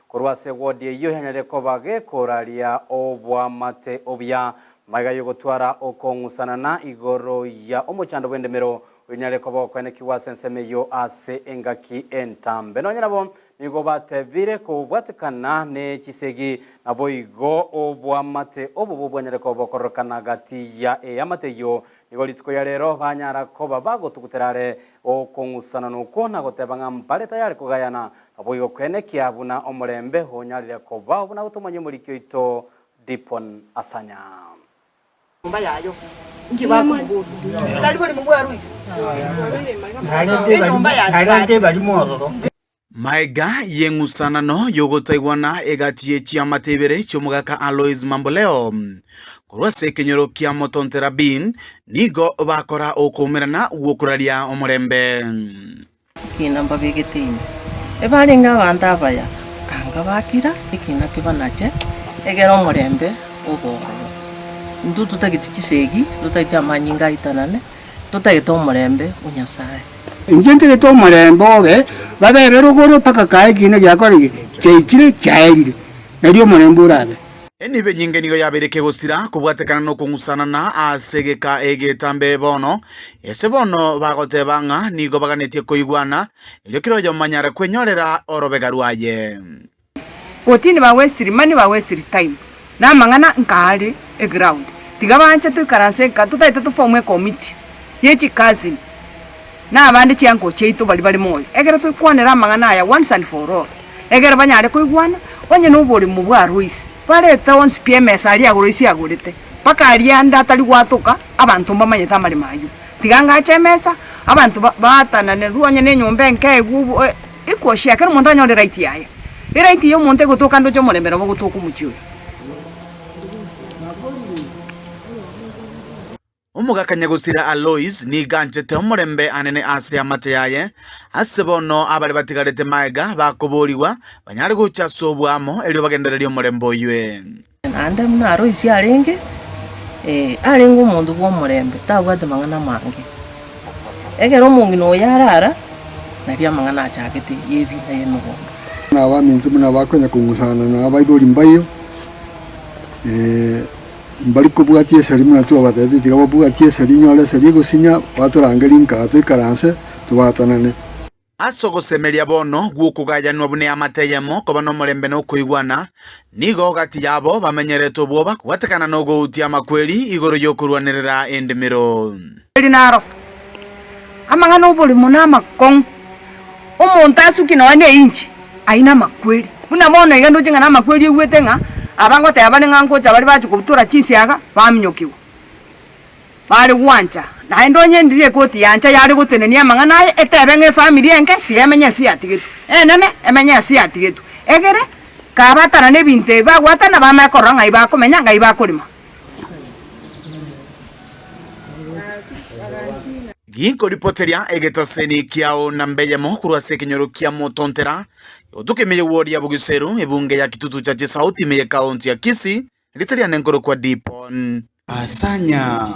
kurwase wodi iyo hanyare ko bage koralia obwa mate obya maga yo gutwara okongusanana igoro ya omuchando bwendemero unyare ko bokwane kiwase nsemeyo ase engaki entambe no nyarabo nigo batevire ko bwatikana ne chisegi nabo igo obwa mate obo bwanyare ko bokorokana gati ya amate yo nigo litiko ya rero banyara ko babago tukuterare okongusana nuko nagotebanga mpale tayari kugayana abo igo kwene kiabuna omurembe honyarire ko babuna gutumanye muri kyoito Dipon Asanya mba yayo ngiba kumbudu ndali bali mugwa Ruisi arante bali mororo Maiga yengusanano yogotaigwana egatie chia matebere chomugaka Alois Mamboleo kurwase kenyoro kia motontera bin nigo bakora okumerana wokuralia omurembe kina mbabigitini ebalinga banda baya anga bakira ikina kibanache egero omurembe oboro ndu tutagiticisegi tutaita manyinga itanane tutaita omurembe unyasaye injente to omurembe obe babere ruguru paka kae kine gyakori cheikire chaire ndio omurembe urabe enibe nyinge nigo yabereke gosira kubwatekana no kungusanana asegeka egetambe bono ese bono bagotebanga nigo baganetie koigwana ilio kirojo manyara kwenyorera orobega rwaye kotini ba westri mani ba westri time na mangana nkali e ground tigabanche tukaranse ka tutaita tufomwe committee yechi cousin na abandi cyanko cheito bali moyo egera tukwanera mangana ya once and for all egera banyare koigwana onye nubori mu bwa Ruisi pare tawons PMS ali agurisi agurite paka ali anda atali gwatuka abantu mbamanye tamali mayu tiganga chemesa abantu batana ne ruonye ne nyombe nke gubu ikoshia kero muntu anyore right yaye right yo muntu gutuka ndo cyo molembera bo gutuka umucyo Umugakanya gusira Alois ni ganjete omurembe anene ase amate yaye asebono abali batigarete maiga bakoboliwa banyari gucha sobwamo elio bagendererio omurembe oywe ande mna Alois alenge alengo mundu bwo omurembe tabwate mangana mange egero omungino yarara nabya mangana achagete yebi na yenobo na baminzi muna bakonya kungusana na baiboli mbayo mbali kubwatie sari muna tu abatete tigaba bwatie sari nyole sari gusinya baturangelinka twikaranse tubatanane asogo semeria bono gukugayanwa bune amateyemo koba no murembe no kuigwana nigo gati yabo bamenyereto bwoba kwatekana no gutia makweli igoro yokurwanirira endemiro linaro amangana ubuli munama kong umuntu asukina wane inchi aina makweli muna bono igando jinga na makweli uwetenga abango tayabane nganko chabali bacu kutura chinsiaga bamnyokiwa bali wancha na ndonye ndiye koti yancha yali gutenenia mangana etebenge family enke tigemenya si atigetu nene emenya si atigetu egere kabatana ne binte bagwatana bamakora ngai bakomenya ngai bakolima Ginko ripoteria egetaseni kiao nambeyemo kurwase kenyoro kia motontera yotuke meye wodi ya Bugiseru ebunge ya kitutu cha Sauti meye kaunti ya Kisii litaria nenkoro kwa Dipon Asanya.